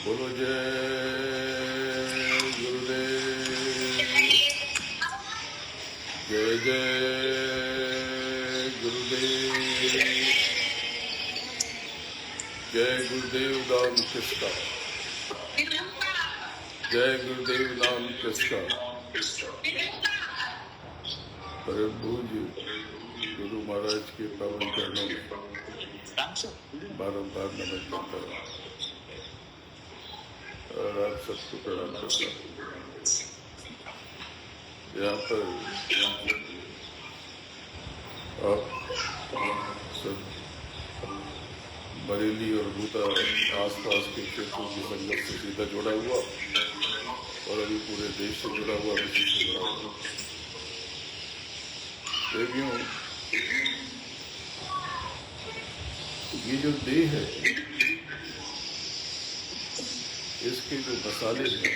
बोलो जय गुरुदेव, जय जय गुरुदेव, जय गुरुदेव नाम किसका, जय गुरुदेव नाम किसका। परम पूज्य गुरु महाराज के पावन चरणों में बारंबार नमन करता हूँ और आप सबको प्रणाम करता हूँ। यहाँ पर आप सब बरेली और भूता आसपास के क्षेत्रों की संगत से सीधा जुड़ा हुआ और अभी पूरे देश से जुड़ा हुआ, विश्व से जुड़ा हुआ देवियों। ये जो देह है, इसके जो मसाले हैं,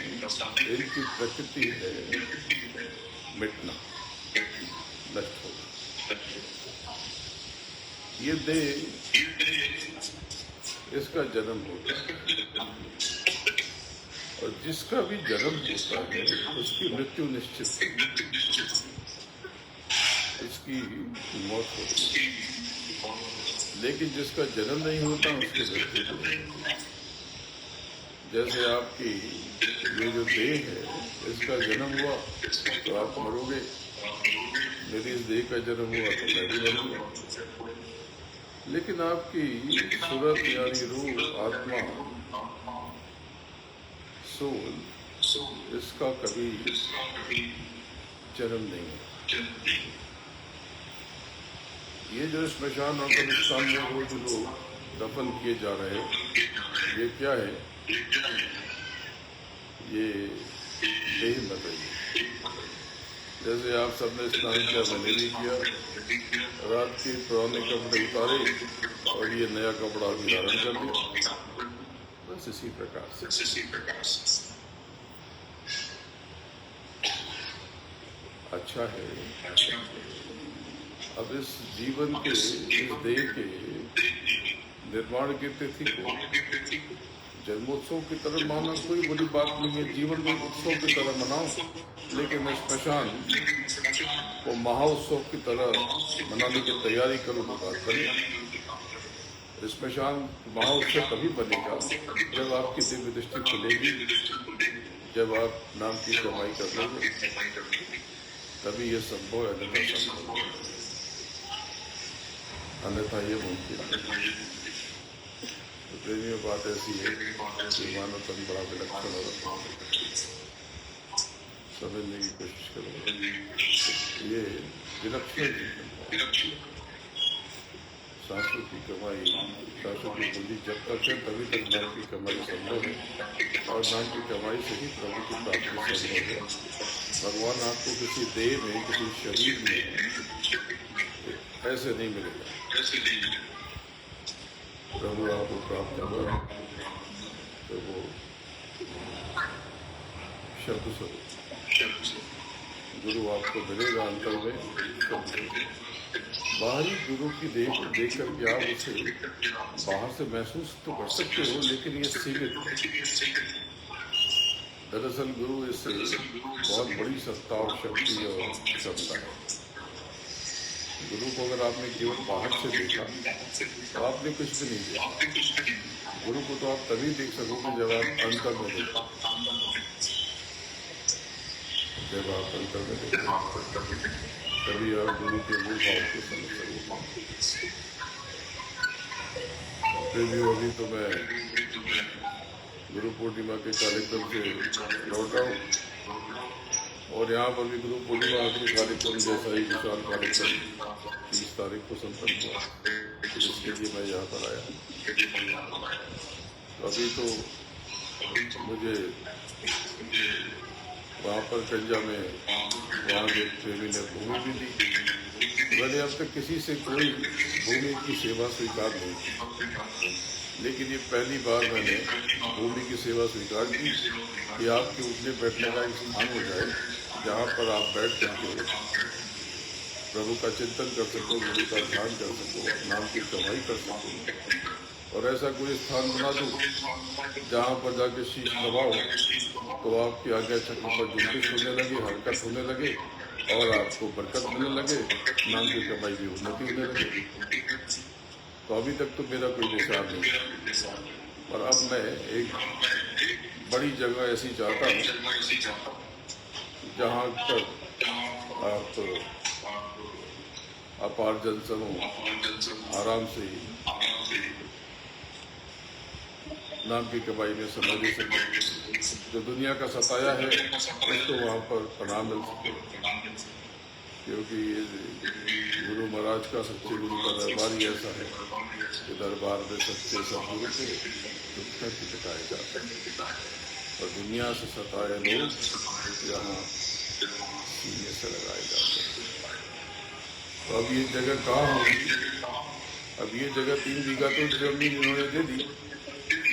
इनकी प्रकृति है मिटना, नष्ट होना। ये देह, इसका जन्म होता है और जिसका भी जन्म होता है उसकी मृत्यु निश्चित है, इसकी मौत होती है। लेकिन जिसका जन्म नहीं होता उसकी मृत्यु नहीं होती। जैसे आपकी ये जो देह है, इसका जन्म हुआ तो आप मरोगे, मेरी इस देह का जन्म हुआ तो मैं भी मरूंगा। लेकिन आपकी सूरत यानी रूह, आत्मा, सोल, इसका कभी जन्म नहीं है। ये जो स्मशान और कब्रिस्तान में रोज लोग दफन किए जा रहे हैं, ये क्या है? ये देह मर रही है। जैसे आप सबने स्नान किया, मैंने भी किया, रात के पुराने कपड़े उतारे और ये नया कपड़ा भी धारण कर लिया, बस इसी प्रकार से। अच्छा है, अब इस जीवन के, इस देह के निर्माण की तिथि को जन्मोत्सव की तरह माना कोई बड़ी बात नहीं है। जीवन को उत्सव की तरह मनाओ, लेकिन स्मशान को महाउत्सव की तरह मनाने की तैयारी करो तो बात बने। स्मशान महाउत्सव तभी बनेगा जब आपकी दिव्य दृष्टि खुलेगी, जब आप नाम की कमाई कर लोगे, तभी ये संभव है, अन्यथा संभव है, अन्यथा ये मुमकिन है। प्रेमियों, बात ऐसी है कि मानव तन बड़ा विलक्षण और समझने की कोशिश करो। ये विलक्षण जीवन, सांसों की कमाई, सांसों की पूंजी जब तक है तभी तक नाम की कमाई संभव है, और नाम की कमाई से ही प्रभु की प्राप्ति संभव है। भगवान आपको किसी देह में, किसी शरीर में ऐसे नहीं मिलेगा। प्रभु आपको प्राप्त होगा तो वो शब्द स्वरूप गुरु आपको मिलेगा अंतर में। बाहरी गुरु की देह को देख करके आप उसे बाहर से महसूस तो कर सकते हो, लेकिन ये सीमित है। दरअसल गुरु इससे बहुत बड़ी सत्ता और शक्ति और क्षमता है। गुरु को अगर आपने केवल बाहर से देखा तो आपने कुछ भी नहीं देखा। गुरु को तो आप तभी देख सकोगे जब आप अंतर में देखो, जब आप अंतर में देखो तभी आप गुरु के मूल भाव को समझ सकोगे। फिर भी अभी तो मैं गुरु पूर्णिमा के कार्यक्रम से लौटा हूँ और यहाँ पर भी गुरु पूर्णिमा के कार्यक्रम जैसा ही विशाल कार्यक्रम 30 तारीख को संपन्न हुआ, जिसके लिए मैं यहाँ पर आया। अभी तो मुझे वहाँ पर गंजा में वहाँ के प्रेमी ने भूमि भी दी। मैंने अब तक किसी से कोई भूमि की सेवा स्वीकार नहीं की, लेकिन ये पहली बार मैंने भूमि की सेवा स्वीकार की कि आपके उठने बैठने का एक स्थान हो जाए जहाँ पर आप बैठ करके प्रभु का चिंतन कर सको, गुरु का ध्यान कर सको, नाम की कमाई कर सको। और ऐसा कोई स्थान बना दूं जहाँ पर जाके शीश दबाओ तो आपकी आज्ञा चक्र पर जुम्बिश होने लगे, हरकत होने लगे और आपको बरकत मिलने लगे, नाम की कमाई की उन्नति होने लगे। तो अभी तक तो मेरा कोई विचार नहीं था, पर अब मैं एक बड़ी जगह ऐसी चाहता हूँ जहाँ पर आप अपार जनसमूह आराम से नाम की कमाई में समय दे सके, जो दुनिया का सताया है उसको वहाँ पर प्रणाम मिल सके, क्योंकि गुरु महाराज का, सच्चे गुरु का दरबार ही ऐसा है कि दरबार में सच्चे सदगुरु को दुख टिकाए जाते हैं और दुनिया से सताए लोग यहाँ सीने से लगाए जाते हैं। तो अब ये जगह कहाँ होगी? अब ये जगह 3 बीघा तो जमीन इन्होंने दे दी,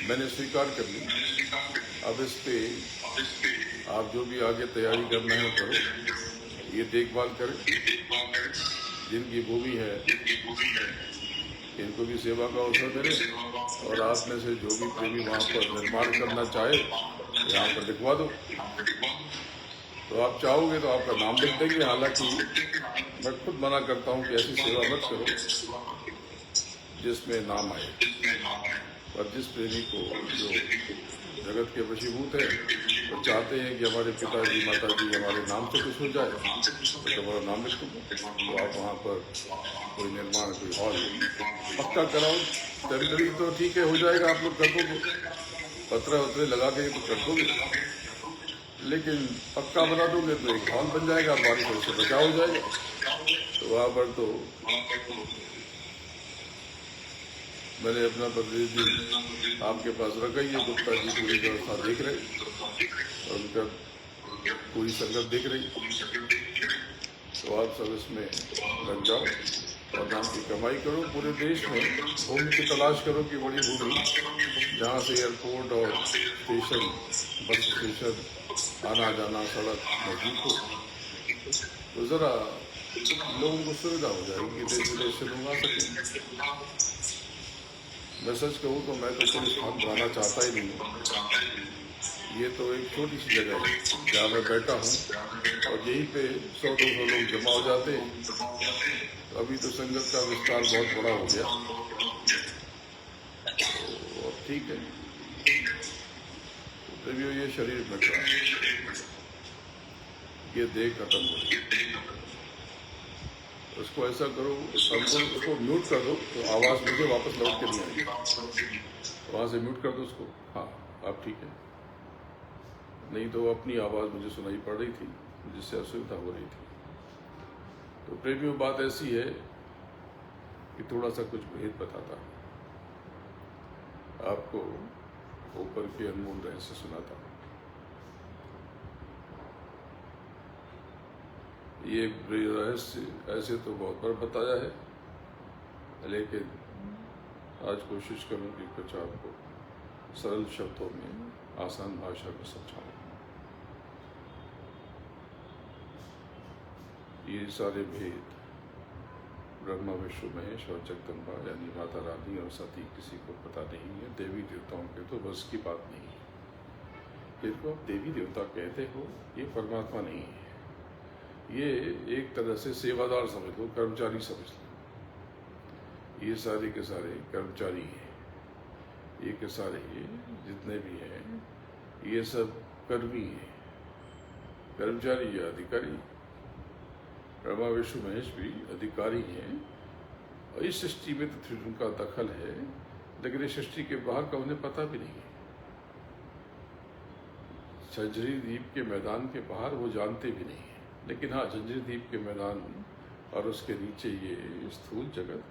मैंने स्वीकार कर ली। अब इस पे आप जो भी आगे तैयारी करना है करो, ये देखभाल करें, जिनकी भूमि है इनको भी सेवा का अवसर मिले और आप में से जो भी प्रेमी वहाँ पर निर्माण करना चाहे यहाँ पर लिखवा दो। तो आप चाहोगे तो आपका नाम लिख देंगे, हालांकि मैं खुद मना करता हूँ कि ऐसी सेवा मत करो जिसमें नाम आए, पर जिस प्रेमी को जो जगत के वशीभूत है वो चाहते हैं कि हमारे पिताजी माताजी हमारे नाम से कुछ हो जाए तो हमारा नाम लिख दो। तो आप वहाँ पर कोई निर्माण, कोई हॉल पक्का कराओ। टेम्पररी तो ठीक है, हो जाएगा, आप लोग कर दोगे, पत्थर वत्रे लगा के तो कर दोगे, लेकिन पक्का बना दोगे तो एक हॉल बन जाएगा, बारिश से बचाव हो जाएगा। तो वहाँ पर तो मैंने अपना प्रतिनिधि आपके पास रखा ही है, गुप्ता जी पूरी व्यवस्था देख रहे और उनका पूरी संगत देख रही। तो आप सब इसमें लग जाओ और नाम की कमाई करो। पूरे देश में भूमि की तलाश करो कि बड़ी भूमि जहाँ से एयरपोर्ट और स्टेशन, बस स्टेशन, आना जाना सड़क नजदीक हो, तो ज़रा लोगों को सुविधा हो जाएगी, देश विदेश से लोग आ सकें। मैं सच कहूँ तो मैं तो कोई स्थान बनाना चाहता ही नहीं हूँ। ये तो एक छोटी सी जगह है जहाँ मैं बैठा हूँ और यहीं पे 100-200 लोग जमा हो जाते हैं। तो अभी तो संगत का विस्तार बहुत बड़ा हो गया, तो ठीक है। तो तभी ये शरीर में ये देह खत्म हो गई, उसको ऐसा करो, उसको म्यूट कर दो तो आवाज़ मुझे वापस लौट के नहीं आएगी। वहाँ से म्यूट कर दो उसको। हाँ, अब ठीक है, नहीं तो अपनी आवाज़ मुझे सुनाई पड़ रही थी जिससे असुविधा हो रही थी। तो प्रेमियों, बात ऐसी है कि थोड़ा सा कुछ भेद बताता है आपको, ऊपर के अनमोल रहस्य सुनाता हूँ। ये रहस्य ऐसे तो बहुत बार बताया है, लेकिन आज कोशिश करूँ कि कुछ आपको सरल शब्दों में आसान भाषा में समझाऊँ। ये सारे भेद ब्रह्मा, विष्णु, महेश और जगदम्बा यानी माता रानी और सती किसी को पता नहीं है। देवी देवताओं के तो बस की बात नहीं है। जिनको आप देवी देवता कहते हो ये परमात्मा नहीं है, ये एक तरह से सेवादार समझ लो, कर्मचारी समझ लो। ये सारे के सारे कर्मचारी हैं, ये के सारे जितने भी हैं ये सब कर्मी हैं, कर्मचारी या अधिकारी। ब्रह्मा, विष्णु, महेश भी अधिकारी हैं और इस सृष्टि में तो उनका दखल है, लेकिन इस सृष्टि के बाहर का उन्हें पता भी नहीं है। झंझरी द्वीप के मैदान के बाहर वो जानते भी नहीं है, लेकिन हाँ, झंझरी द्वीप के मैदान और उसके नीचे ये स्थूल जगत,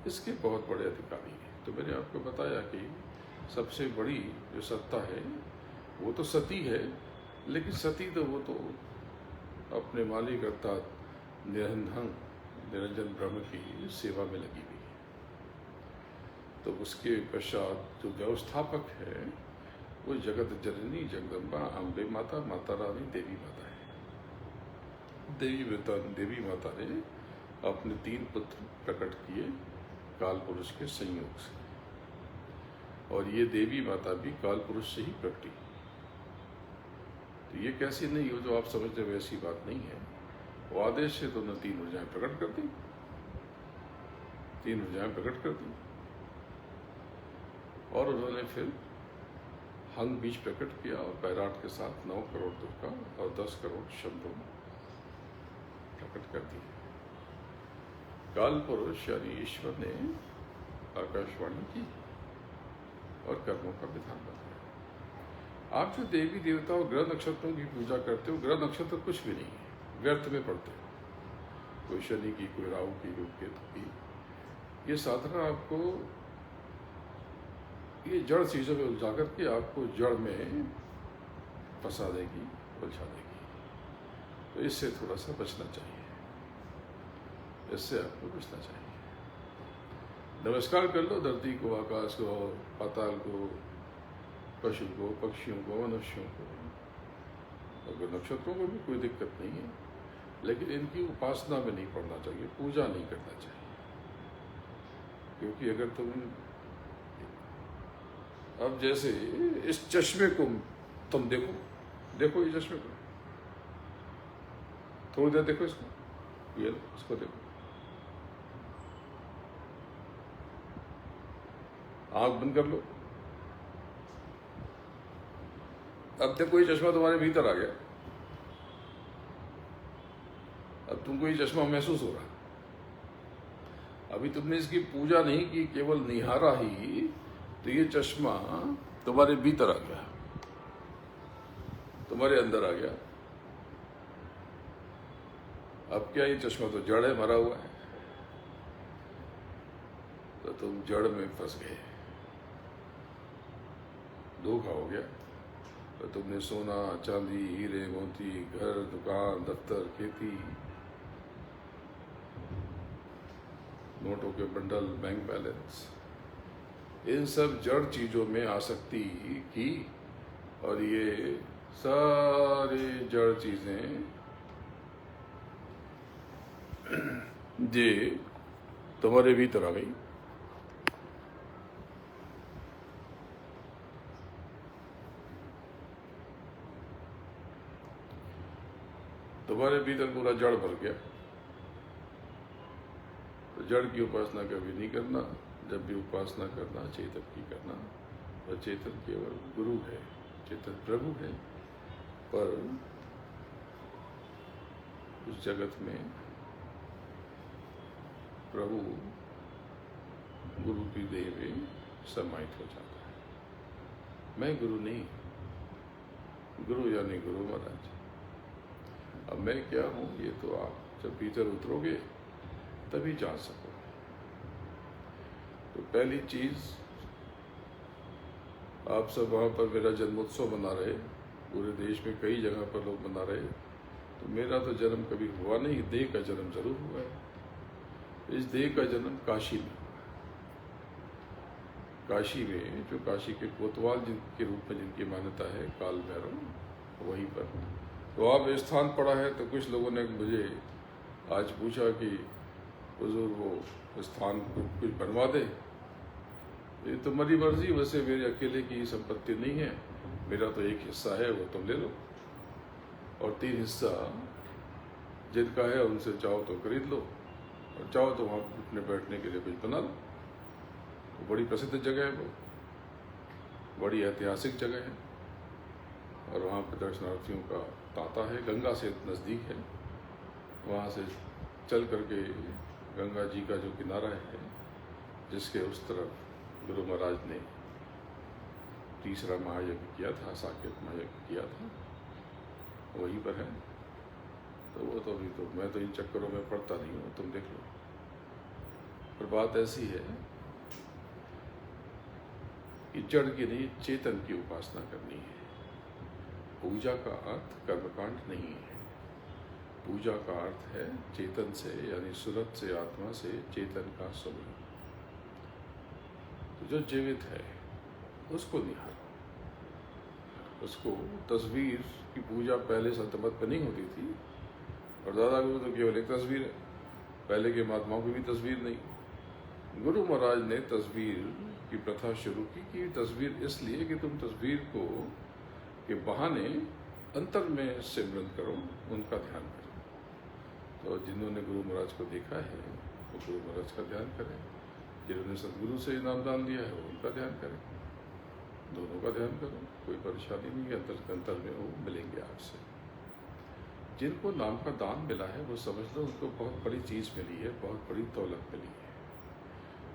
इसके बहुत बड़े अधिकारी हैं। तो मैंने आपको बताया कि सबसे बड़ी जो सत्ता है वो तो सती है, लेकिन सती तो वो तो अपने मालिक अर्थात निरंजन ब्रह्म की सेवा में लगी हुई है। तो उसके पश्चात जो व्यवस्थापक है वो जगत जननी जगदम्बा अम्बे माता, माता रानी, देवी माता है। देवी माता ने अपने 3 पुत्र प्रकट किए काल पुरुष के संयोग से। और ये देवी माता भी काल पुरुष से ही प्रकटी। तो ये कैसी नहीं हो जो आप समझते वैसी बात नहीं है। वो आदेश से तो उन्होंने 3 ऊर्जाएं प्रकट कर दी, 3 ऊर्जाएं प्रकट कर दी। और उन्होंने फिर हंग बीज प्रकट किया और पैराट के साथ 9 करोड़ दुर्गा और 10 करोड़ शंभु प्रकट कर दी। काल पुरुष यानी ईश्वर ने आकाशवाणी की और कर्मों का विधान बताया। आप जो देवी देवता और ग्रह नक्षत्रों की पूजा करते हो, ग्रह नक्षत्र कुछ भी नहीं है, व्यर्थ में पड़ते हो। कोई शनि की, कोई राहु की, कोई केतु की। ये साधना आपको ये जड़ चीजों में उलझा करके आपको जड़ में फंसा देगी, उलझा देगी। तो इससे थोड़ा सा बचना चाहिए, इससे आपको बचना चाहिए। नमस्कार कर लो धरती को, आकाश को, पाताल को, पशु को, पक्षियों को, मनुष्यों को, अगर नक्षत्रों को भी कोई दिक्कत नहीं है, लेकिन इनकी उपासना में नहीं पड़ना चाहिए, पूजा नहीं करना चाहिए। क्योंकि अगर तुम अब जैसे इस चश्मे को तुम देखो, देखो ये चश्मे को, थोड़ी देर देखो इसको, ये इसको देखो, आंख बंद कर लो। अब देखो ये चश्मा तुम्हारे भीतर आ गया, अब तुमको ये चश्मा महसूस हो रहा है। अभी तुमने इसकी पूजा नहीं की, केवल निहारा ही, तो ये चश्मा तुम्हारे भीतर आ गया, तुम्हारे अंदर आ गया। अब क्या ये चश्मा तो जड़ है, मरा हुआ है, तो तुम जड़ में फंस गए, धोखा हो गया। तो तुमने सोना, चांदी, हीरे मोती, घर, दुकान, दफ्तर, खेती, नोटों के बंडल, बैंक बैलेंस, इन सब जड़ चीजों में आसक्ति की, और ये सारी जड़ चीजें जे तुम्हारे भीतर आ गई। तुम्हारे भीतर पूरा जड़ भर गया। तो जड़ की उपासना कभी नहीं करना, जब भी उपासना करना चेतन की करना। और चेतन केवल गुरु है, चेतन प्रभु है, पर उस जगत में प्रभु गुरु की देह में समाहित हो जाता है। मैं गुरु नहीं, गुरु यानी गुरु महाराज। अब मैं क्या हूं, ये तो आप जब भीतर उतरोगे तभी जान सकोगे। तो पहली चीज, आप सब वहां पर मेरा जन्मोत्सव मना रहे, पूरे देश में कई जगह पर लोग मना रहे, तो मेरा तो जन्म कभी हुआ नहीं, देह का जन्म जरूर हुआ है। इस देह का जन्म काशी में हुआ। काशी में, जो काशी के कोतवाल जिनके रूप में जिनकी मान्यता है, काल भैरव, वहीं पर। तो आप स्थान पड़ा है, तो कुछ लोगों ने मुझे आज पूछा कि हुजूर वो स्थान कुछ बनवा दे। ये तुम्हारी मर्जी, वैसे मेरे अकेले की संपत्ति नहीं है, मेरा तो एक हिस्सा है, वो तुम ले लो, और 3 हिस्सा जिनका है उनसे चाहो तो खरीद लो, और चाहो तो वहाँ उठने बैठने के लिए कुछ बना लो। वो बड़ी प्रसिद्ध जगह है, वो बड़ी ऐतिहासिक जगह है, और वहाँ पर दर्शनार्थियों का तांता है। गंगा से नज़दीक है, वहाँ से चल करके गंगा जी का जो किनारा है, जिसके उस तरफ गुरु महाराज ने तीसरा महायज्ञ किया था, साकेत महायज्ञ किया था, वहीं पर है। तो वो तो अभी तो मैं तो इन चक्करों में पड़ता नहीं हूँ, तुम देख लो। पर बात ऐसी है कि जड़ की नहीं, चेतन की उपासना करनी है। पूजा का अर्थ कर्मकांड नहीं है। पूजा का अर्थ है चेतन से, यानी सूरत से, आत्मा से चेतन का समूह। तो जो जीवित है उसको निहारो। उसको तस्वीर की पूजा पहले संतमत में नहीं होती थी, और दादा गुरु तो केवल एक तस्वीर है, पहले के महात्माओं की भी तस्वीर नहीं। गुरु महाराज ने तस्वीर की प्रथा शुरू की कि तस्वीर इसलिए कि तुम तस्वीर को के बहाने अंतर में सिमरन करो, उनका ध्यान करो। तो जिन्होंने गुरु महाराज को देखा है वो गुरु महाराज का ध्यान करें, जिन्होंने सदगुरु से नामदान लिया है वो उनका ध्यान करें, दोनों का ध्यान करो, कोई परेशानी नहीं है। अंतर में वो मिलेंगे आपसे। जिनको नाम का दान मिला है वो समझ लो उनको बहुत बड़ी चीज़ मिली है, बहुत बड़ी दौलत मिली है।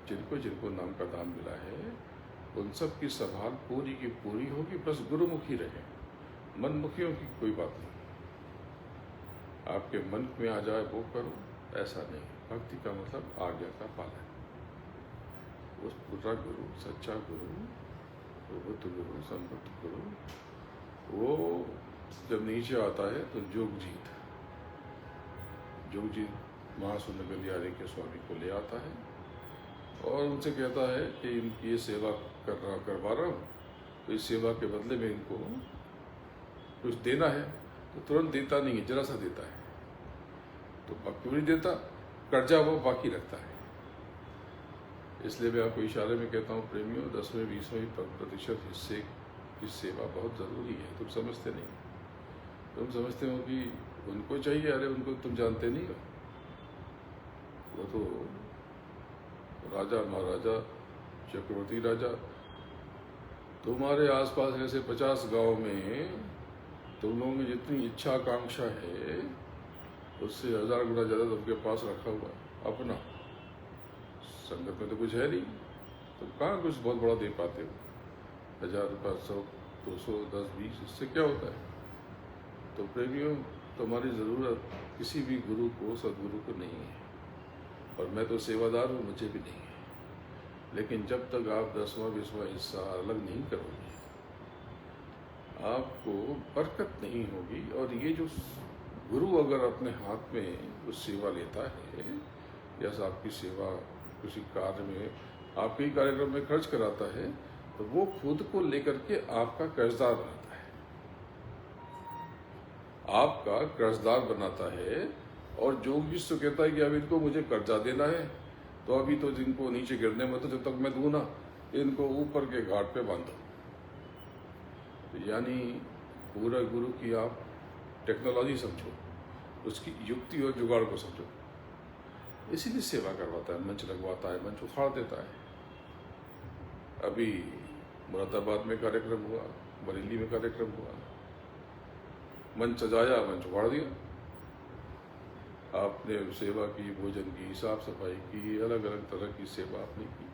जिनको नाम का दान मिला है उन सब की संभाल पूरी की पूरी होगी, बस गुरुमुखी रहे, मनमुखियों की कोई बात नहीं। आपके मन में आ जाए वो करो, ऐसा नहीं। भक्ति का मतलब आज्ञा का पालन। उस पूरा गुरु, सच्चा गुरु, प्रबुद्ध गुरु, संबुद्ध गुरु, वो जब नीचे आता है तो जोगजीत महासुंदर गलियारे के स्वामी को ले आता है और उनसे कहता है कि इनकी ये सेवा करवा रहा हूँ, तो इस सेवा के बदले में इनको कुछ देना है। तो तुरंत देता नहीं है, जरा सा देता है। तो क्यों नहीं देता? कर्जा वो बाकी रखता है। इसलिए मैं आपको इशारे में कहता हूँ, प्रेमियों, 10-20% हिस्से की सेवा बहुत ज़रूरी है। तुम समझते नहीं, तुम समझते हो कि उनको चाहिए, अरे उनको तुम जानते नहीं हो। वो तो राजा महाराजा चक्रवर्ती राजा, तुम्हारे आसपास ऐसे 50 गांव में तुम लोगों की जितनी इच्छा आकांक्षा है उससे 1000 गुना ज़्यादा तुमके पास रखा हुआ है अपना। संगत में तो कुछ है नहीं, तुम कहाँ कुछ बहुत बड़ा दे पाते हो। 1000, 500, 200, 10, 20, इससे क्या होता है? तो प्रेमियों, तुम्हारी ज़रूरत किसी भी गुरु को, सदगुरु को नहीं है। और मैं तो सेवादार हूँ, मुझे भी नहीं है। लेकिन जब तक आप 10वां-20वां हिस्सा अलग नहीं करोगे, आपको बरकत नहीं होगी। और ये जो गुरु अगर अपने हाथ में उस सेवा लेता है, जैसा आपकी सेवा किसी कार्य में, आपके ही कार्यक्रम में खर्च कराता है, तो वो खुद को लेकर के आपका कर्जदार बनाता है, आपका कर्जदार बनाता है। और जो जिससे कहता है कि अब इनको मुझे कर्जा देना है, तो अभी तो जिनको नीचे गिरने मत, जब तक मैं दूं ना, इनको ऊपर के घाट पे बांधो। तो यानी पूरा गुरु की आप टेक्नोलॉजी समझो, उसकी युक्ति और जुगाड़ को समझो। इसीलिए सेवा करवाता है, मंच लगवाता है, मंच उखाड़ देता है। अभी मुरादाबाद में कार्यक्रम हुआ, बरेली में कार्यक्रम हुआ, मंच सजाया, मंच उखाड़ दिया। आपने सेवा की, भोजन की, साफ सफाई की, अलग अलग तरह की सेवा आपने की।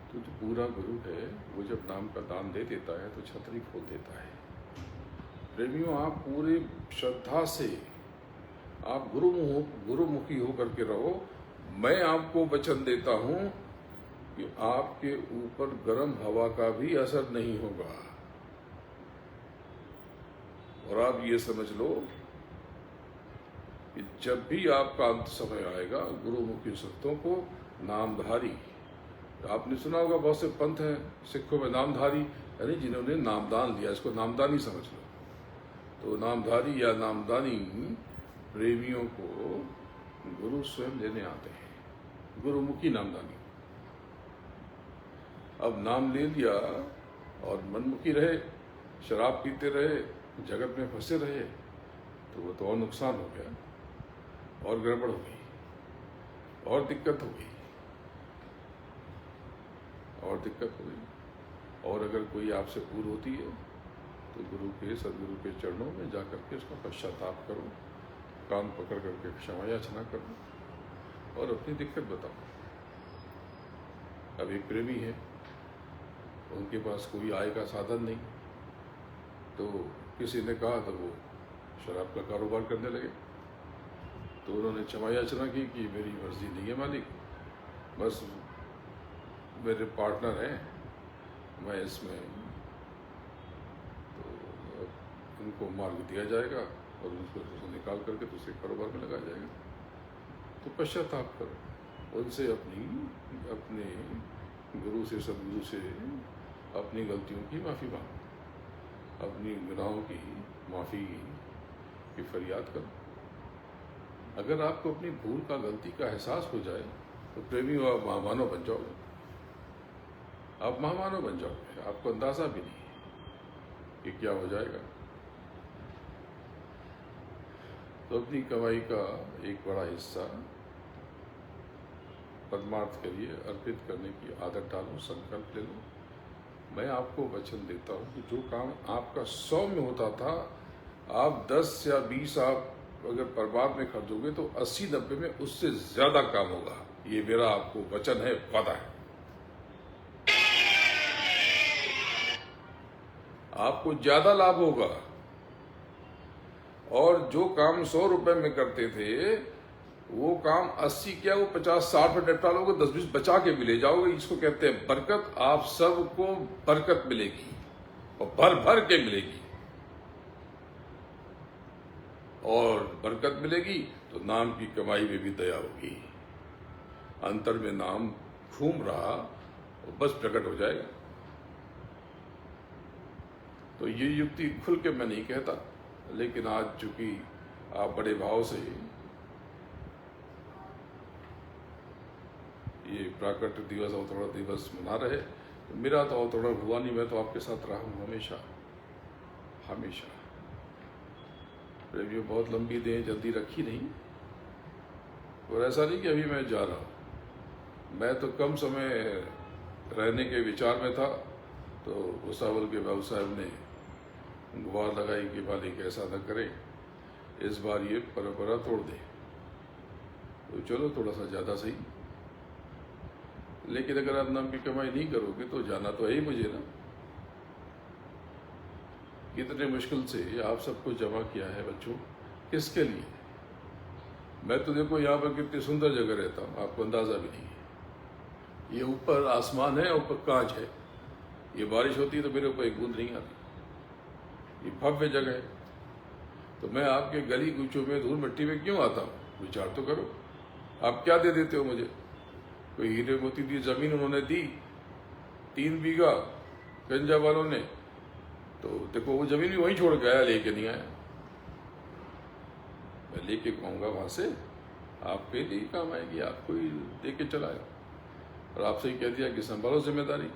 तो जो पूरा गुरु है वो जब नाम का दान दे देता है तो छतरी खोल देता है। प्रेमियों, आप पूरे श्रद्धा से आप गुरुमुखी होकर के रहो। मैं आपको वचन देता हूं कि आपके ऊपर गर्म हवा का भी असर नहीं होगा। और आप ये समझ लो कि जब भी आपका अंत समय आएगा, गुरुमुखी संतों को नामधारी, आपने सुना होगा बहुत से पंथ हैं सिखों में, नामधारी यानी जिन्होंने नामदान लिया, इसको नामदानी समझ लो। तो नामधारी या नामदानी प्रेमियों को गुरु स्वयं लेने आते हैं, गुरुमुखी नामदानी। अब नाम ले लिया और मनमुखी रहे, शराब पीते रहे, जगत में फंसे रहे, तो वो तो और नुकसान हो गया, और गड़बड़ हो गई, और दिक्कत हो गई, और दिक्कत हो गई। और अगर कोई आपसे भूल होती है तो गुरु के, सदगुरु के चरणों में जाकर के उसका पश्चाताप करो, कान पकड़ करके क्षमा याचना करो और अपनी दिक्कत बताओ। अब एक प्रेमी है, उनके पास कोई आय का साधन नहीं, तो किसी ने कहा तो वो शराब का कारोबार करने लगे। तो उन्होंने क्षमा याचना की कि मेरी मर्जी नहीं है मालिक, बस मेरे पार्टनर हैं, मैं इसमें, तो उनको मार्ग दिया जाएगा और उनको निकाल करके दूसरे कारोबार में लगाया जाएगा। तो पश्चाताप करो, उनसे अपने गुरु से, सदगुरु से अपनी गलतियों की माफ़ी मांगो, अपनी गुनाहों की माफ़ी की फरियाद करो। अगर आपको अपनी भूल का, गलती का एहसास हो जाए तो प्रेमी व मानो बन जाओगे। आप महामानव बन जाओगे, आपको अंदाजा भी नहीं कि क्या हो जाएगा। तो अपनी कमाई का एक बड़ा हिस्सा परमार्थ के लिए अर्पित करने की आदत डालो, संकल्प ले लो। मैं आपको वचन देता हूँ कि जो काम आपका 100 में होता था, आप 10 या 20 आप अगर परमार्थ में खर्चोगे तो 80-90 में उससे ज्यादा काम होगा। ये मेरा आपको वचन है, वादा है। आपको ज्यादा लाभ होगा। और जो काम 100 रुपए में करते थे, वो काम 80 क्या वो 50-60 में निपटा लोगे, 10-20 बचा के भी ले जाओगे। इसको कहते हैं बरकत। आप सबको बरकत मिलेगी और भर भर के मिलेगी। और बरकत मिलेगी तो नाम की कमाई में भी दया होगी। अंतर में नाम घूम रहा और बस प्रकट हो जाएगा। तो ये युक्ति खुल के मैं नहीं कहता, लेकिन आज चूंकि आप बड़े भाव से ये प्राकट्य दिवस अवतरण दिवस मना रहे, तो मेरा तो अवतरण हुआ नहीं, मैं तो आपके साथ रहा हूं हमेशा हमेशा। प्रेमियों, बहुत लंबी देह जल्दी रखी नहीं, और ऐसा नहीं कि अभी मैं जा रहा हूं। मैं तो कम समय रहने के विचार में था, तो भुसावल के बाबू साहब ने गुहार लगाई कि मालिक ऐसा न करे, इस बार ये परंपरा तोड़ दे। तो चलो थोड़ा सा ज्यादा सही, लेकिन अगर आप नाम की कमाई नहीं करोगे तो जाना तो है ही मुझे ना। कितने मुश्किल से आप सबको जमा किया है बच्चों, किसके लिए? मैं तो देखो यहाँ पर कितनी सुंदर जगह रहता हूँ, आपको अंदाजा भी नहीं है। ये ऊपर आसमान है, ऊपर कांच है। ये बारिश होती है तो मेरे ऊपर एक बूंद नहीं आती। ये भव्य जगह है। तो मैं आपके गली कूचों में धूल मिट्टी में क्यों आता हूँ? विचार तो करो। आप क्या दे देते हो मुझे? कोई हीरे मोती की जमीन उन्होंने दी 3 बीघा गंजा वालों ने, तो देखो वो जमीन भी वहीं छोड़ के आया, लेके नहीं आया। मैं लेके कहूँगा वहां से, आपके लिए काम आएगी, आपको ही दे के चलाया। और आपसे ही कह दिया कि संभालो जिम्मेदारी,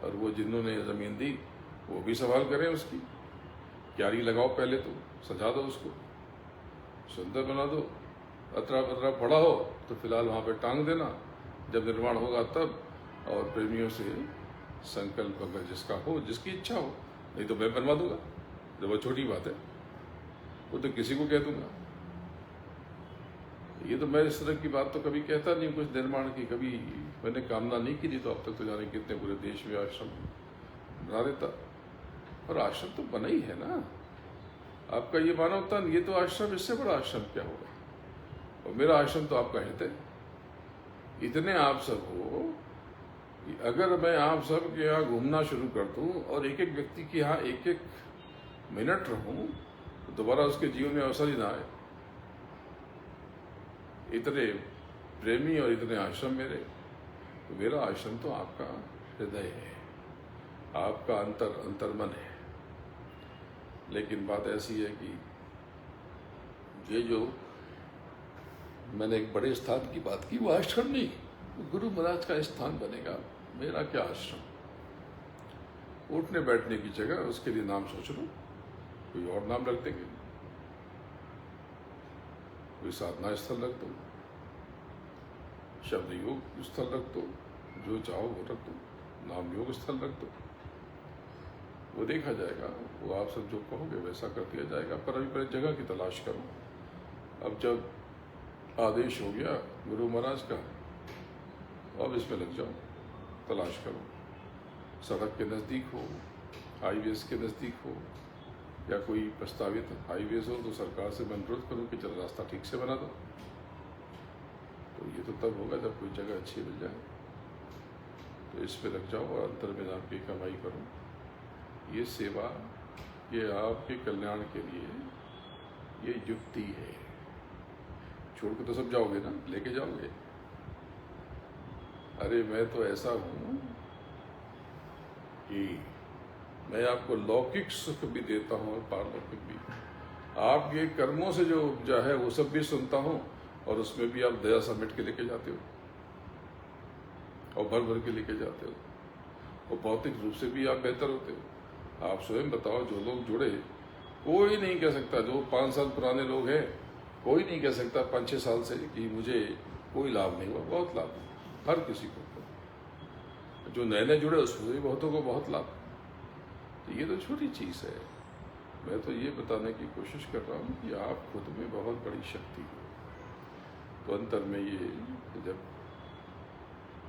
और वो जिन्होंने जमीन दी वो भी सवाल करें उसकी। क्यारी लगाओ, पहले तो सजा दो उसको, सुंदर बना दो। अतरा पतरा पड़ा हो तो फिलहाल वहां पे टांग देना, जब निर्माण होगा तब। और प्रेमियों से संकल्प अगर जिसका हो, जिसकी इच्छा हो, नहीं तो मैं बनवा दूंगा। जब वो छोटी बात है, वो तो किसी को कह दूंगा। ये तो मैं इस तरह की बात तो कभी कहता नहीं, कुछ निर्माण की कभी मैंने कामना नहीं की थी। तो अब तक तो जाने कितने पूरे देश में आश्रम बना देता, और आश्रम तो बना ही है ना। आपका ये मानव तन, ये तो आश्रम, इससे बड़ा आश्रम क्या होगा? और मेरा आश्रम तो आपका हित है। इतने आप सब हो कि अगर मैं आप सब के यहाँ घूमना शुरू कर दूं और एक एक व्यक्ति के यहाँ 1-1 मिनट रहूं, तो दोबारा उसके जीवन में अवसर ही ना आए। इतने प्रेमी और इतने आश्रम मेरे, तो मेरा आश्रम तो आपका हृदय है, आपका अंतर्मन है। लेकिन बात ऐसी है कि ये जो मैंने एक बड़े स्थान की बात की, वो आश्रम नहीं, गुरु महाराज का स्थान बनेगा। मेरा क्या आश्रम? उठने बैठने की जगह, उसके लिए नाम सोच लो, कोई और नाम रख देंगे, कोई साधना स्थल रख दो, शब्द योग स्थल रख दो, जो चाहो वो रख दो, नाम योग स्थल रख दो। वो देखा जाएगा, वो आप सब जो कहोगे वैसा कर दिया जाएगा। पर अभी पहले जगह की तलाश करो। अब जब आदेश हो गया गुरु महाराज का, अब इसमें लग जाओ, तलाश करो। सड़क के नज़दीक हो, हाईवेज के नज़दीक हो, या कोई प्रस्तावित हाईवेज हो तो सरकार से मैं अनुरोध करूँ कि चलो रास्ता ठीक से बना दो। तो ये तो तब होगा जब कोई जगह अच्छी मिल जाए। तो इस पे लग जाओ और अंतर में नाम की कमाई करो। ये सेवा, ये आपके कल्याण के लिए ये युक्ति है। छोड़ के तो सब जाओगे ना, लेके जाओगे। अरे मैं तो ऐसा हूं कि मैं आपको लौकिक सुख भी देता हूं और पारलौकिक भी। आपके कर्मों से जो उपजा है वो सब भी सुनता हूं, और उसमें भी आप दया समेट के लेके जाते हो। और भर भर के लेके जाते हो, और भौतिक रूप से भी आप बेहतर होते हो। आप स्वयं बताओ, जो लोग जुड़े, कोई नहीं कह सकता, जो 5 साल पुराने लोग हैं, कोई नहीं कह सकता 5-6 साल से कि मुझे कोई लाभ नहीं हुआ। बहुत लाभ है हर किसी को। जो नए नए जुड़े उसमें भी बहुतों को बहुत लाभ। तो ये तो छोटी चीज़ है। मैं तो ये बताने की कोशिश कर रहा हूँ कि आप खुद में बहुत बड़ी शक्ति हो। तो अंतर में ये, जब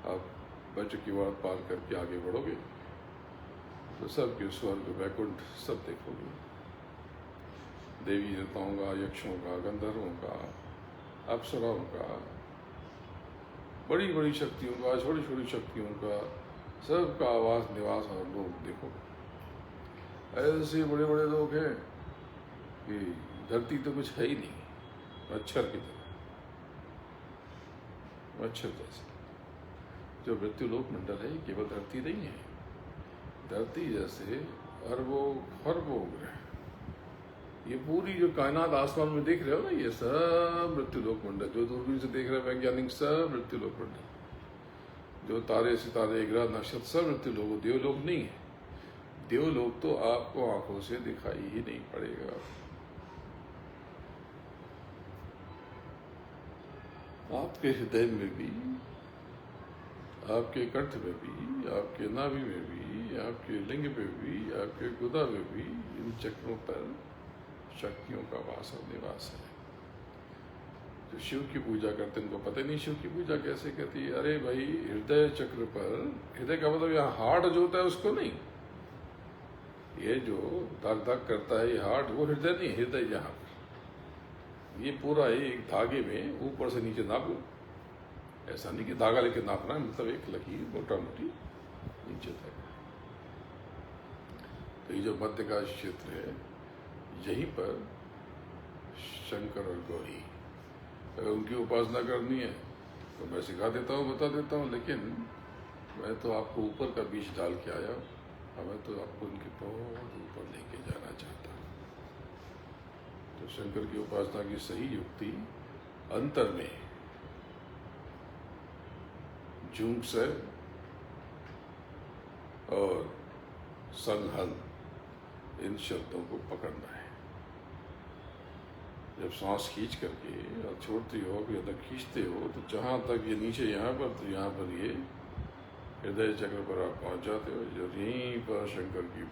आप वज्र की वाट पार करके आगे बढ़ोगे तो सबके स्वर्ग, वैकुंठ सब देखोगे। देवी देवताओं का, यक्षों का, गंधर्वों का, अप्सराओं का, बड़ी बड़ी शक्तियों का, छोटी छोटी शक्तियों का, सबका आवास, निवास और लोग देखो। ऐसे बड़े बड़े लोग हैं कि धरती तो कुछ है ही नहीं, मच्छर की तरह, मच्छर जैसे। जो मृत्युलोक मंडल है केवल धरती नहीं है, धरती जैसे अरबों खरबों ग्रह, ये पूरी जो कायनात आसमान में देख रहे हो ना, ये सब मृत्युलोक मंडल। जो दूरबीन से देख रहे हैं वैज्ञानिक, सब मृत्युलोक मंडल। जो तारे सितारे ग्रह नक्षत्र सब मृत्युलोक, देवलोक नहीं है। देवलोक तो आपको आंखों से दिखाई ही नहीं पड़ेगा। आपके हृदय में भी, आपके कंठ में भी, आपके नाभि में भी, आपके लिंग में भी, आपके गुदा में भी इन चक्रों पर शक्तियों का वास और निवास है। जो शिव की पूजा करते हैं उनको पता नहीं शिव की पूजा कैसे कहती है। अरे भाई, हृदय चक्र पर, हृदय का मतलब यहाँ हार्ट जो होता है उसको नहीं, ये जो धक धक करता है ये हार्ट, वो हृदय नहीं। हृदय यहाँ पर, ये पूरा एक धागे में ऊपर से नीचे नाप लो। ऐसा नहीं कि धागा लेके नापना है, मतलब एक लकीर मोटा मोटी नीचे तक। तो ये जो मध्य का क्षेत्र है, यहीं पर शंकर और गौरी, अगर उनकी उपासना करनी है तो मैं सिखा देता हूँ, बता देता हूँ, लेकिन मैं तो आपको ऊपर का बीज डाल के आया, और मैं तो आपको उनके बहुत ऊपर लेके जाना चाहता हूँ। तो शंकर की उपासना की सही युक्ति अंतर में जुंगसे और संघन, इन शब्दों को पकड़ना है। जब सांस खींच करके और छोड़ते हो, या तक खींचते हो, तो जहाँ तक ये नीचे यहाँ पर, तो यहाँ पर ये हृदय चक्र पर आप पहुँच जाते हो, जो यहीं पर शंकर की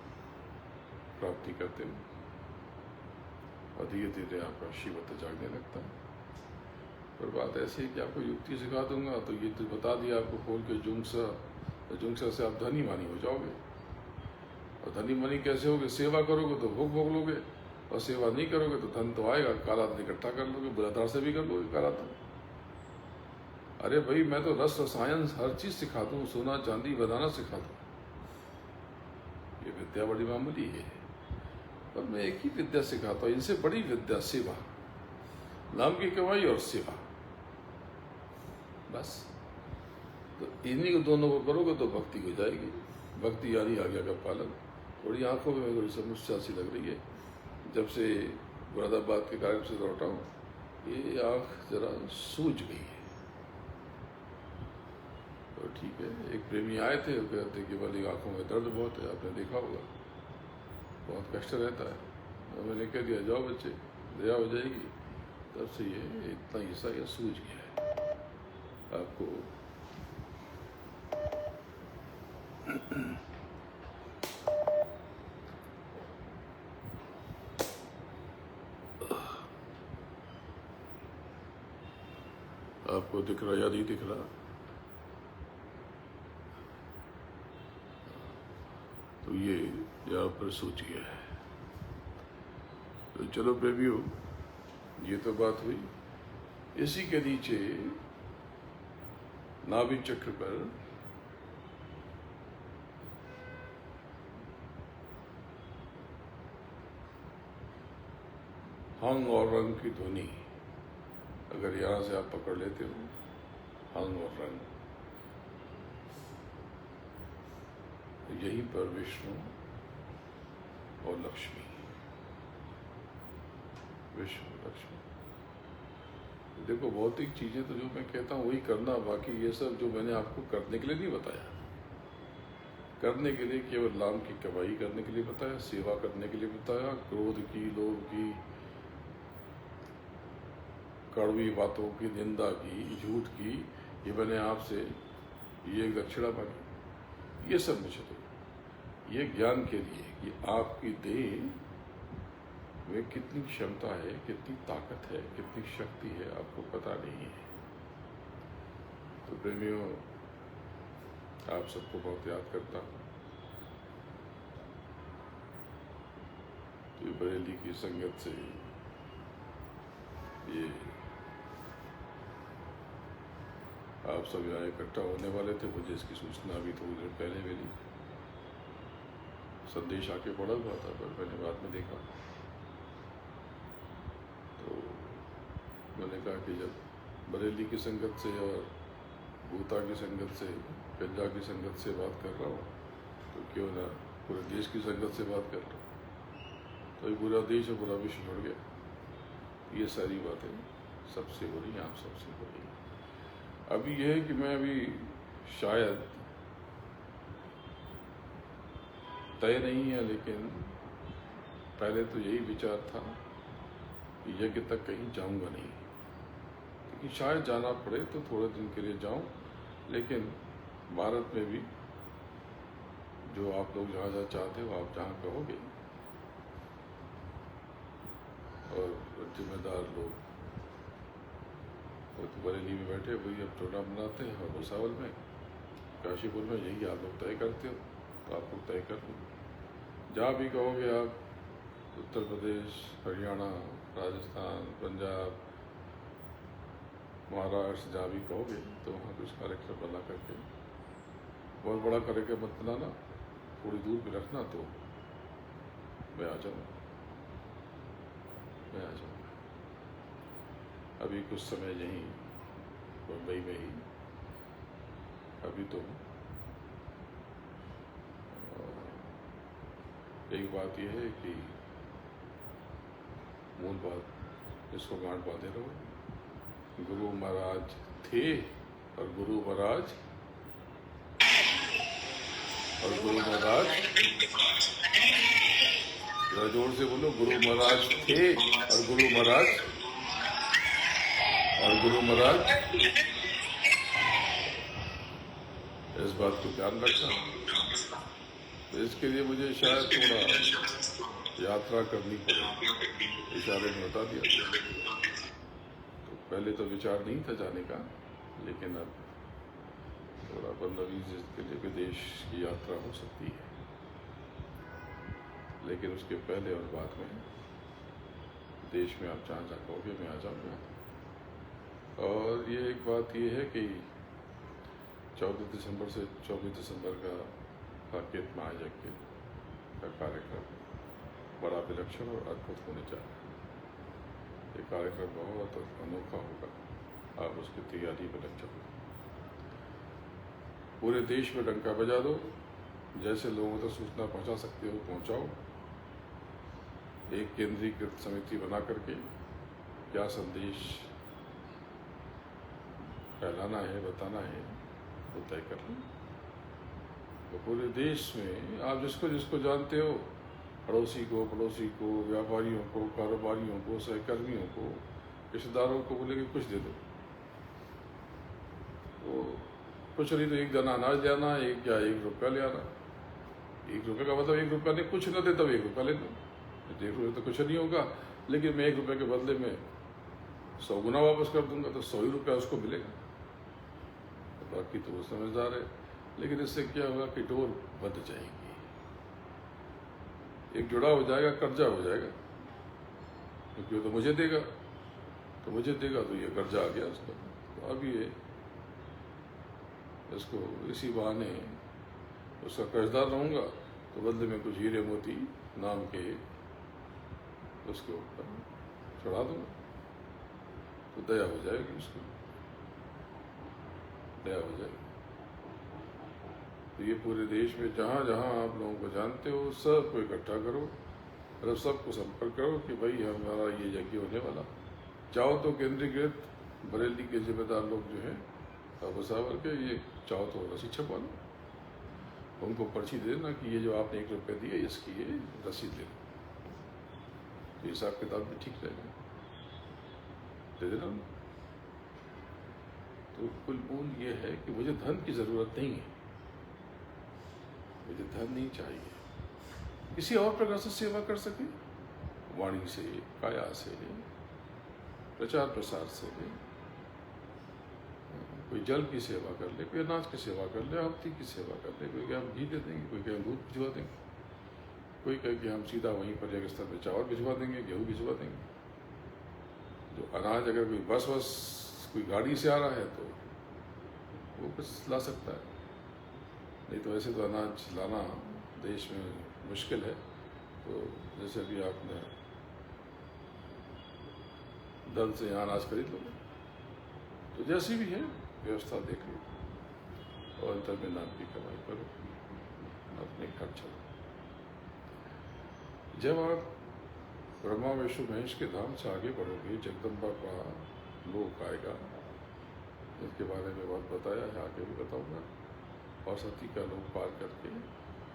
प्राप्ति करते हो, और धीरे धीरे आपका शिवत्व जागने लगता है। पर बात ऐसी है कि आपको युक्ति सिखा दूंगा तो ये तो बता दिया आपको खोल के, जुंगसा से आप धनी मानी हो जाओगे। और धनी मानी कैसे होगे? सेवा करोगे तो भोग भोग लोगे, और सेवा नहीं करोगे तो धन तो आएगा, काला धन इकट्ठा कर लोगे, बुलाधार से भी कर लोगे काला धन। अरे भाई, मैं तो रस रसायन हर चीज सिखा दूं, सोना चांदी बनाना सिखा दूं। ये विद्या बड़ी मामूली है, पर मैं एक ही विद्या सिखाता हूं, इनसे बड़ी विद्या सेवा, नाम की कमाई और सेवा, बस। तो इन्हीं को दोनों को करोगे तो भक्ति हो जाएगी। भक्ति यानी आज्ञा का पालन। थोड़ी आंखों में थोड़ी समस्या सी लग रही है, जब से मुरादाबाद के कार्यक्रम से लौटा हूँ, ये आँख जरा सूज गई है। तो ठीक है, एक प्रेमी आए थे, वो कहते कि वाली आँखों में दर्द बहुत है, आपने देखा होगा, बहुत कष्ट रहता है। तो मैंने कह दिया, जाओ बच्चे, दया हो जाएगी। तब से ये इतना हिस्सा ये सूज गया है। आपको आपको दिख रहा या नहीं दिख रहा? तो ये यहाँ पर सूझ गया है। तो चलो प्रेमियों, ये तो बात हुई। इसी के नीचे नाभि चक्र पर हंग और रंग की ध्वनि, अगर यहाँ से आप पकड़ लेते हो, हंग और रंग, तो यहीं पर विष्णु और लक्ष्मी, विष्णु लक्ष्मी, देखो भौतिक चीजें तो जो मैं कहता हूँ वही करना, बाकी ये सब जो मैंने आपको करने के लिए नहीं बताया, करने के लिए केवल नाम की कमाई करने के लिए बताया, सेवा करने के लिए बताया, क्रोध की, लोभ की, कड़वी बातों की, निंदा की, झूठ की, ये मैंने आपसे ये दक्षिणा मांगी, ये सब मुझे दो। ये ज्ञान के लिए कि आपकी देह में कितनी क्षमता है, कितनी ताकत है, कितनी शक्ति है, आपको पता नहीं है। तो प्रेमियों, आप सबको बहुत याद करता हूँ। तो बरेली की संगत से ये आप सब यहाँ इकट्ठा होने वाले थे, मुझे इसकी सूचना भी थोड़ी देर पहले मिली। संदेश आके पड़ा हुआ था, पर मैंने बाद में देखा तो मैंने कहा कि जब बरेली की संगत से और भूता की संगत से, गंजा की संगत से बात कर रहा हूँ, तो क्यों ना पूरे देश की संगत से बात कर रहा हूँ। तो ये पूरा देश और पूरा विश्व जुड़ गया। ये सारी बातें सबसे हो रही, आप सबसे हो रही। अभी यह है कि मैं अभी शायद तय नहीं है, लेकिन पहले तो यही विचार था कि यज्ञ तक कहीं जाऊंगा नहीं, लेकिन शायद जाना पड़े तो थोड़े दिन के लिए जाऊं। लेकिन भारत में भी जो आप लोग जहाँ जहाँ चाहते हो, आप जहाँ कहोगे, और जिम्मेदार लोग तो बरेली में बैठे वही अब चुनाव मनाते हैं, और भुसावल में, काशीपुर में, यही आप लोग तय करते हो, तो आप लोग तय कर लो। जहाँ भी कहोगे आप, उत्तर प्रदेश, हरियाणा, राजस्थान, पंजाब, महाराष्ट्र, जहाँ भी कहोगे, तो वहाँ कुछ कार्यक्रम बना करके, बहुत बड़ा कार्यक्रम मत बनाना, थोड़ी दूर पे रखना, तो मैं आ जाऊँगा, मैं आ जाऊँगा। अभी कुछ समय यहीं मुंबई में ही, अभी तो एक बात यह है कि मूल बात, इसको गांठ बांधे रहो। गुरु महाराज थे और गुरु महाराज जरा जोर से बोलो, गुरु महाराज थे और गुरु महाराज इस बात को ध्यान रखना। तो इसके लिए मुझे शायद थोड़ा यात्रा करनी पड़े, इशारे में बता दिया। तो पहले तो विचार नहीं था जाने का, लेकिन अब थोड़ा 15-20 दिन के लिए विदेश की यात्रा हो सकती है, लेकिन उसके पहले और बाद में देश में आप जहाँ जहाँ कहोगे मैं आ जाऊँगा। और ये एक बात ये है कि 14 दिसंबर से 24 दिसंबर का साकेत महायज्ञ का कार्यक्रम बड़ा विलक्षण और अद्भुत होने जा रहा है। ये कार्यक्रम बहुत अनोखा होगा, आप उसकी तैयारी में लग जाओ। पूरे देश में डंका बजा दो, जैसे लोगों तक सूचना पहुंचा सकते हो पहुंचाओ। एक केंद्रीकृत समिति बना करके क्या संदेश फैलाना है, बताना है, वो तय कर लो। तो पूरे देश में आप जिसको जिसको जानते हो, पड़ोसी को, व्यापारियों को, कारोबारियों को, सहकर्मियों को, रिश्तेदारों को बोले कि कुछ दे दो। तो कुछ नहीं तो एक जन अनाज ले आना, एक रुपया ले आना। 1 रुपये का मतलब 1 रुपया नहीं, कुछ न दे तब 1 रुपया लेना। 1 रुपये तो कुछ नहीं होगा, लेकिन मैं 1 रुपये के बदले में 100 गुना वापस कर दूंगा, तो 100 ही रुपया उसको मिलेगा। तो बाकी तो वो समझदार है, लेकिन इससे क्या होगा कि डोर बंध जाएगी, एक जुड़ा हो जाएगा, कर्जा हो जाएगा, क्योंकि तो मुझे देगा तो ये कर्जा आ गया उसका। तो अब ये इसको इसी बहाने उसका कर्जदार रहूंगा, तो बदले में कुछ हीरे मोती नाम के उसके ऊपर चढ़ा दूंगा, तो दया हो जाएगी, उसको दया हो जाएगी। तो ये पूरे देश में जहाँ जहाँ आप लोगों को जानते हो, सबको इकट्ठा करो और सबको संपर्क करो कि भाई हमारा ये यज्ञ होने वाला। चाहो तो केंद्रीकृत बरेली के जिम्मेदार लोग जो है अबू साहब के, ये चाहो तो रसीद छपवा लो, उनको पर्ची दे देना कि ये जो आपने 1 रुपये दिए इसकी ये रसीद ले लो, तो हिसाब किताब भी ठीक रहेगा, दे देना। तो कुल मूल ये है कि मुझे धन की ज़रूरत नहीं है, मुझे धन नहीं चाहिए, किसी और प्रकार से सेवा कर सके, वाणी से, काया से, प्रचार प्रसार से, कोई जल की सेवा कर ले, कोई अनाज की सेवा कर ले, आरती की सेवा कर ले, कोई क्या हम घी दे देंगे, कोई क्या दूध भिजवा देंगे, कोई कहे कि हम सीधा वहीं पर स्तर पर चावल भिजवा देंगे, गेहूँ भिजवा देंगे। जो अनाज अगर कोई बस कोई गाड़ी से आ रहा है तो वो कुछ ला सकता है, नहीं तो वैसे तो अनाज लाना देश में मुश्किल है। तो जैसे अभी आपने दल से यहाँ अनाज खरीद लो, तो जैसी भी है व्यवस्था देख लो और अंतर में नाम की कमाई करो, अपने घर चलो। जब आप ब्रह्मा विष्णु महेश के धाम से आगे बढ़ोगे, जगदम्बा का लोक आएगा, इसके बारे में बहुत बताया है, आगे भी बताऊंगा। और सती का लोक पार करके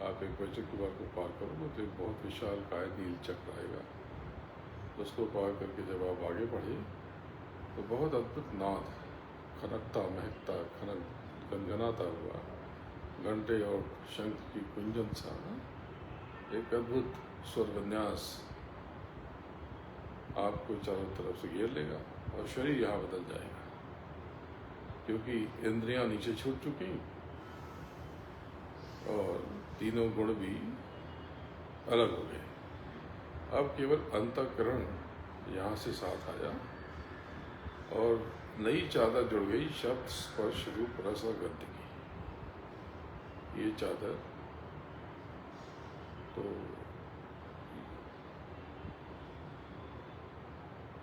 आप एक वज्र कुआ को पार करोगे तो एक बहुत विशाल काय नील चक्र आएगा, उसको पार करके जब आप आगे बढ़े तो बहुत अद्भुत नाद खनकता महकता गनगनाता हुआ घंटे और शंख की कुंजन सा एक अद्भुत स्वर विन्यास आपको चारों तरफ से घेर लेगा और शरीर यहाँ बदल जाएगा, क्योंकि इंद्रियां नीचे छूट चुकी और तीनों गुण भी अलग हो गए। अब केवल अंतःकरण यहाँ से साथ आया और नई चादर जुड़ गई, शब्द स्पर्श रूप रस और गंध की। ये चादर तो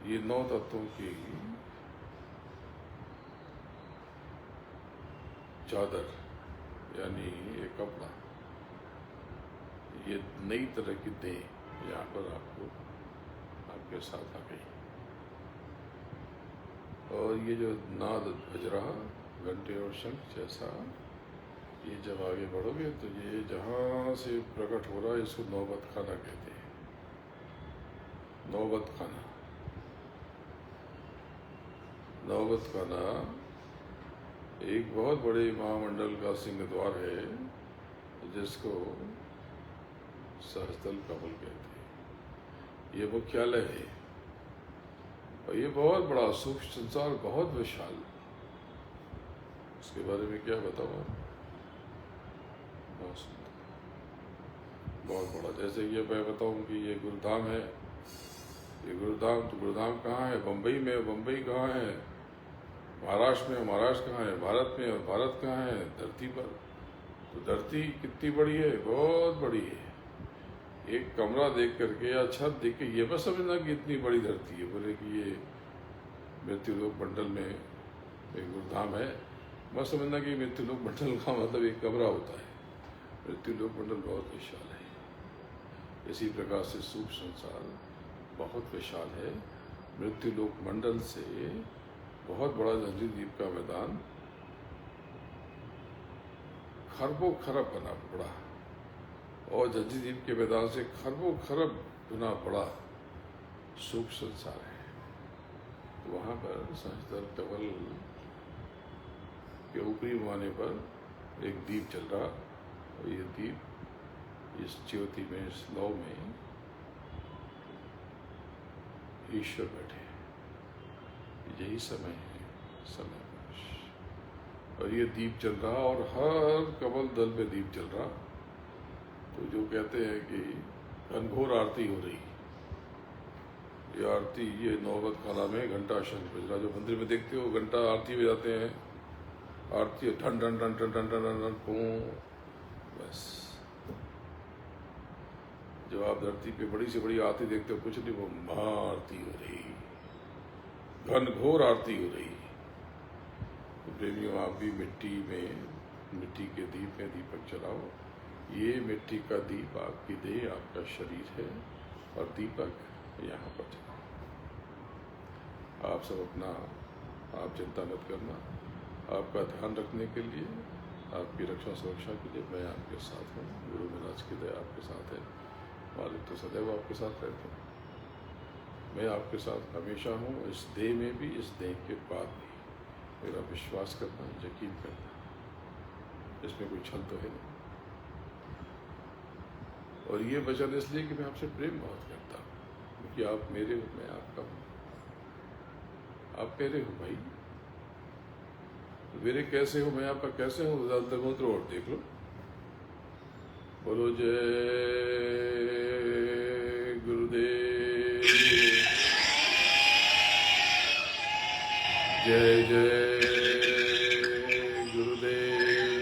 ये 9 तत्वों की चादर यानी ये कपड़ा, ये नई तरह की देह यहाँ पर आपको आपके साथ आ गई। और ये जो नाद बज रहा घंटे और शंख जैसा, ये जब आगे बढ़ोगे तो ये जहाँ से प्रकट हो रहा है इसको नौबत खाना कहते हैं। नौबत खाना, नौबत खाना एक बहुत बड़े महामंडल का सिंह द्वार है जिसको सहस्त्रल कमल कहते हैं। ये मुख्यालय है और ये बहुत बड़ा सूक्ष्म संसार, बहुत विशाल। उसके बारे में क्या बताऊँ, बहुत बड़ा। जैसे ये मैं बताऊँ कि ये गुरुधाम है, ये गुरुधाम, तो गुरुधाम कहाँ है? बम्बई में। बम्बई कहाँ है? महाराष्ट्र में। महाराष्ट्र कहाँ है? भारत में। और भारत कहाँ है? धरती पर। तो धरती कितनी बड़ी है? बहुत बड़ी है। एक कमरा देख करके या छत देख के ये बस समझना कि इतनी बड़ी धरती है, बोले कि ये मृत्युलोक मंडल में एक गुरुधाम है, बस समझना कि मृत्युलोक मंडल का मतलब एक कमरा होता है। मृत्युलोक मंडल बहुत विशाल है। इसी प्रकार से सूक्ष्म संसार बहुत विशाल है। मृत्युलोक मंडल से बहुत बड़ा जंजीर द्वीप का मैदान खरबों खरब बना बड़ा, और जंजीर द्वीप के मैदान से खरबों खरब गुना बड़ा सूक्ष्म संसार है। तो वहाँ पर सहस्त्र कमल के ऊपरी माने पर एक दीप जल रहा, और ये दीप इस ज्योति में, इस लौ में ईश्वर बैठे। यही समय है, समय पुरुष। और ये दीप जल रहा और हर कमल दल में दीप जल रहा। तो जो कहते हैं कि घनघोर आरती हो रही, ये आरती, ये नौबत खाना में घंटा शंख बज रहा। जो मंदिर में देखते हो घंटा आरती में जाते हैं, आरती ठन ठन ठन ठन ठन ठन ठन ठन, बस। जब आप धरती पे बड़ी से बड़ी आरती देखते हो, कुछ नहीं, वो महाआरती हो रही, घनघोर आरती हो रही। तो प्रेमियों, आप भी मिट्टी में, मिट्टी के दीप में दीपक जलाओ। ये मिट्टी का दीप आपकी देह, आपका शरीर है, और दीपक यहाँ पर जलाओ। आप सब अपना आप चिंता मत करना। आपका ध्यान रखने के लिए, आपकी रक्षा सुरक्षा के लिए मैं आपके साथ हूँ। गुरु महाराज की दया आपके साथ है। मालिक तो सदैव आपके साथ रहते हैं। मैं आपके साथ हमेशा हूँ, इस देह में भी, इस देह के बाद भी। मेरा विश्वास करना, यकीन करना, इसमें कोई छल तो है नहीं। और ये वचन इसलिए कि मैं आपसे प्रेम बहुत करता हूँ, क्योंकि आप मेरे हो, मैं आपका हूँ। आप मेरे हो भाई, मेरे कैसे हो, मैं आपका कैसे हूँ, मंत्र और देख लो। बोलो जय गुरुदेव, जय जय गुरुदेव,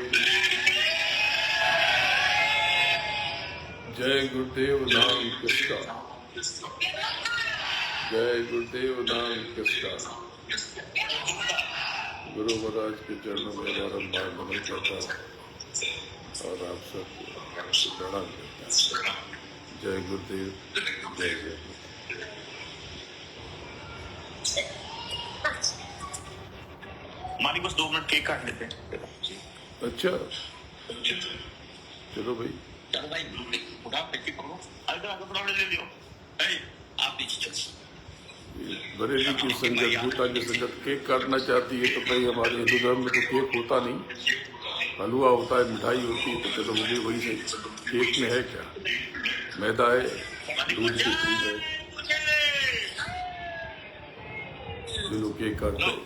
जय गुरुदेव नाम किसका, जय गुरुदेव नाम किसका। गुरु महाराज के चरणों में बारम्बार नमन करता हूँ और आप सबको प्रणाम करता हूँ। जय गुरुदेव, जय जय। मालिक बस 2 मिनट केक काट लेते हैं। अच्छा चलो भाई, चलो भाई, उठा केक करो। अरे तो थोड़ा ले लियो। आप नीचे चल। बरेली की संगत, भूता की संगत केक काटना चाहती है तो भाई, हमारे हिंदू धर्म में तो केक होता नहीं, हलवा होता है, मिठाई होती है। तो चलो मुझे वही सही। केक में है क्या? मैदा है, दूध की क्रीम है, जो लोग केक काटते हैं।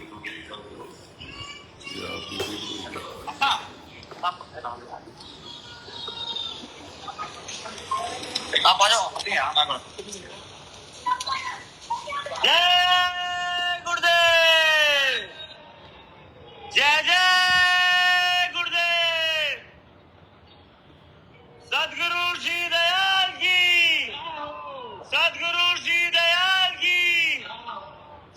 आप आ जाओ, अपने यहाँ आ जाओ। जय गुरुदेव, जय जय गुरुदेव। सदगुरु श्री दयाल की, सदगुरु श्री दयाल की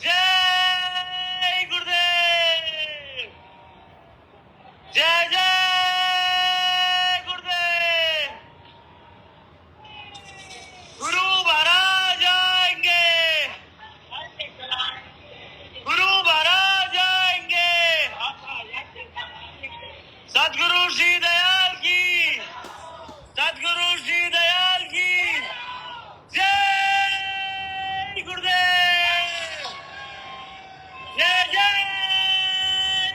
जय गुरुदेव, जय जय गुरुदेव। गुरु महाराज आएंगे, गुरु महाराज आएंगे। सदगुरु श्री दयाल की, सदगुरु श्री दयाल की जय गुरुदेव, जय जय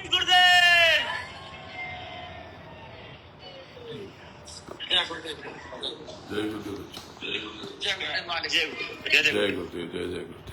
गुरुदेव। जय गुरुदेव, जय गुरुदेव, जय गुरुदेव, जय जय गुरुदेव।